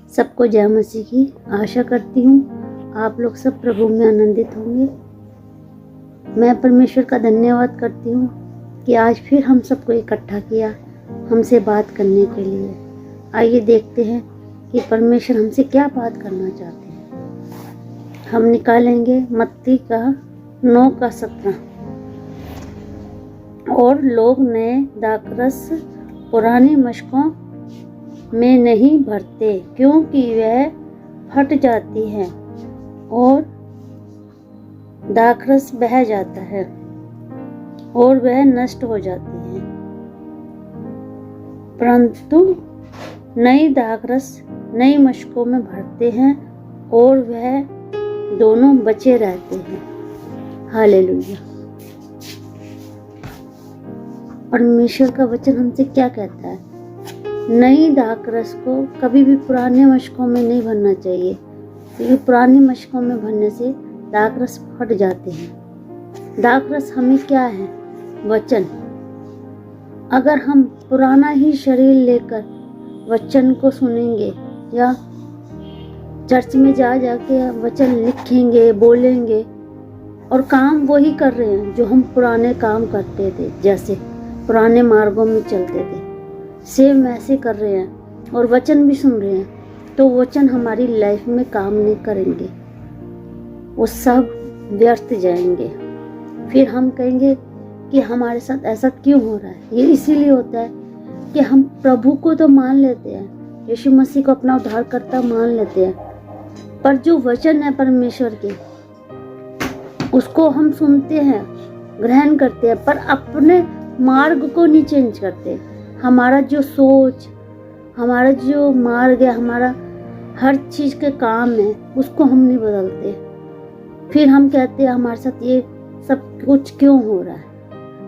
सबको जय मसीह की आशा करती हूँ आप लोग सब प्रभु में आनंदित होंगे। मैं परमेश्वर का धन्यवाद करती हूँ कि आज फिर हम सबको इकट्ठा किया हमसे बात करने के लिए। आइए देखते हैं कि परमेश्वर हमसे क्या बात करना चाहते हैं। हम निकालेंगे मत्ती का 9:17। और लोग नए दाखरस पुरानी मशकों में नहीं भरते, क्योंकि वह फट जाती है और दाखरस बह जाता है और वह नष्ट हो जाती है। परंतु नई दाखरस नई मशकों में भरते हैं और वह दोनों बचे रहते हैं। हालेलुया। परमेश्वर का वचन हमसे क्या कहता है? नई दाखरस को कभी भी पुराने मशकों में नहीं भरना चाहिए, क्योंकि पुरानी मशकों में भरने से दाखरस फट जाते हैं। दाखरस हमें क्या है? वचन। अगर हम पुराना ही शरीर लेकर वचन को सुनेंगे या चर्च में जाके वचन लिखेंगे, बोलेंगे और काम वही कर रहे हैं जो हम पुराने काम करते थे, जैसे पुराने मार्गों में चलते थे, सेम वैसे कर रहे हैं और वचन भी सुन रहे हैं, तो वचन हमारी लाइफ में काम नहीं करेंगे, वो सब व्यर्थ जाएंगे। फिर हम कहेंगे कि हमारे साथ ऐसा क्यों हो रहा है। ये इसीलिए होता है कि हम प्रभु को तो मान लेते हैं, यीशु मसीह को अपना उद्धारकर्ता मान लेते हैं, पर जो वचन है परमेश्वर के उसको हम सुनते हैं, ग्रहण करते हैं, पर अपने मार्ग को नहीं चेंज करते। हमारा जो सोच, हमारा जो मार्ग है, हमारा हर चीज़ के काम है, उसको हम नहीं बदलते। फिर हम कहते हैं हमारे साथ ये सब कुछ क्यों हो रहा है।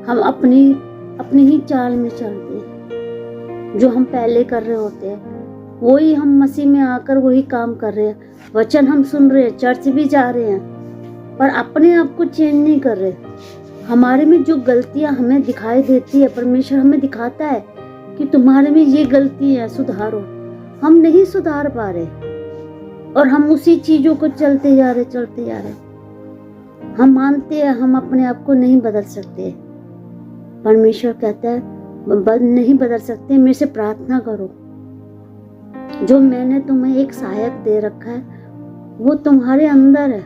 हम अपनी ही चाल में चलते हैं। जो हम पहले कर रहे होते हैं वही हम मसीह में आकर वही काम कर रहे हैं। वचन हम सुन रहे हैं, चर्च भी जा रहे हैं, पर अपने आप को चेंज नहीं कर रहे। हमारे में जो गलतियां हमें दिखाई देती है, परमेश्वर हमें दिखाता है कि तुम्हारे में ये गलती है, सुधारो। हम नहीं सुधार पा रहे और हम उसी चीजों को चलते जा रहे। हम मानते हैं हम अपने आप को नहीं बदल सकते। परमेश्वर कहता है नहीं बदल सकते, मेरे से प्रार्थना करो। जो मैंने तुम्हें एक सहायक दे रखा है वो तुम्हारे अंदर है।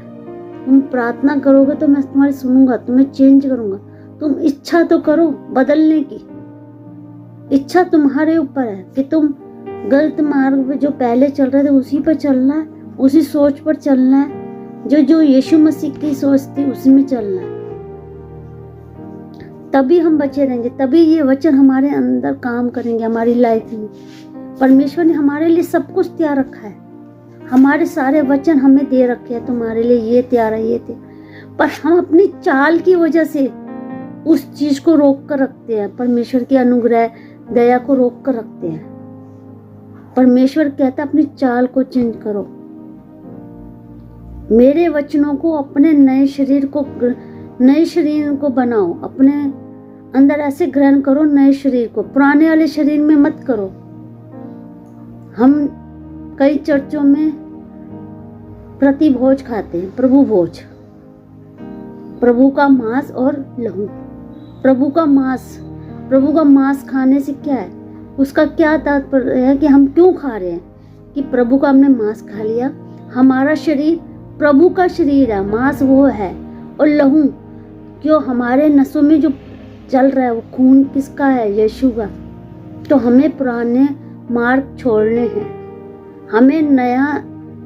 तुम प्रार्थना करोगे तो मैं तुम्हारी सुनूंगा, तुम्हें चेंज करूंगा। तुम इच्छा तो करो बदलने की। इच्छा तुम्हारे ऊपर है कि तुम गलत मार्ग पे जो पहले चल रहे थे उसी पर चलना है, उसी सोच पर चलना है, जो यीशु मसीह की सोच थी उसी में चलना है। तभी हम बचे रहेंगे, तभी ये वचन हमारे अंदर काम करेंगे हमारी लाइफ में। परमेश्वर ने हमारे लिए सब कुछ तैयार रखा है। हमारे सारे वचन हमें दे रखे हैं, तुम्हारे लिए ये तैयार है, ये तैयार। पर हम अपनी चाल की वजह से उस चीज को रोक कर रखते हैं। परमेश्वर की अनुग्रह दया को रोक कर रखते हैं। परमेश्वर कहता है अपनी चाल को चेंज करो। मेरे वचनों को अपने नए शरीर को बनाओ, अपने अंदर ऐसे ग्रहण करो नए शरीर को, पुराने वाले शरीर में मत करो। हम कई चर्चों में प्रतिभोज खाते हैं, प्रभु भोज, प्रभु का मांस और लहू। प्रभु का मांस खाने से क्या है, उसका क्या तात्पर्य है कि हम क्यों खा रहे हैं कि प्रभु का हमने मांस खा लिया। हमारा शरीर प्रभु का शरीर है, मांस वो है, और लहू क्यों हमारे नसों में जो चल रहा है वो खून किसका है? यीशु का। तो हमें पुराने मार्ग छोड़ने हैं, हमें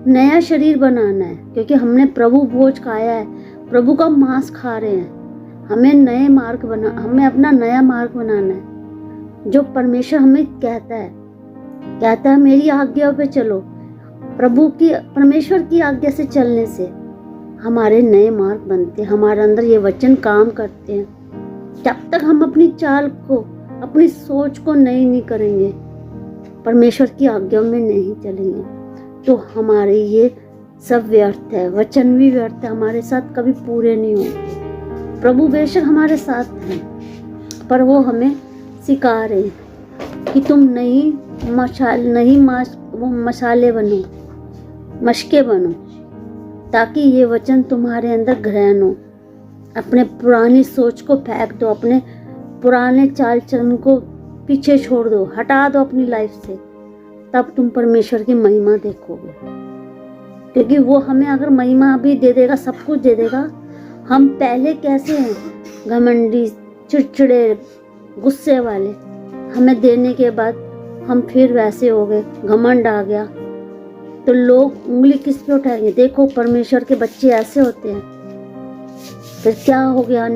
नया शरीर बनाना है, क्योंकि हमने प्रभु भोज खाया है, प्रभु का मांस खा रहे हैं। हमें अपना नया मार्ग बनाना है। जो परमेश्वर हमें कहता है मेरी आज्ञा पे चलो। परमेश्वर की आज्ञा से चलने से हमारे नए मार्ग बनते हैं, हमारे अंदर ये वचन काम करते हैं। जब तक हम अपनी चाल को, अपनी सोच को नहीं करेंगे, परमेश्वर की आज्ञा में नहीं चलेंगे, तो हमारे ये सब व्यर्थ है। वचन भी व्यर्थ है, हमारे साथ कभी पूरे नहीं होंगे। प्रभु बेशक हमारे साथ हैं, पर वो हमें सिखा रहे हैं कि तुम नई वो मसाले बनो, मशके बनो, ताकि ये वचन तुम्हारे अंदर ग्रहण हो। अपने पुरानी सोच को फेंक दो, अपने पुराने चाल चलन को पीछे छोड़ दो, हटा दो अपनी लाइफ से, तब तुम परमेश्वर की महिमा देखोगे। क्योंकि वो हमें अगर महिमा भी दे देगा, सब कुछ दे देगा, हम पहले कैसे हैं, घमंडी, चिड़चिड़े, गुस्से वाले, हमें देने के बाद हम फिर वैसे हो गए, घमंड आ गया, तो लोग उंगली किस पे उठाएंगे? देखो परमेश्वर के बच्चे ऐसे होते हैं, फिर क्या हो गया।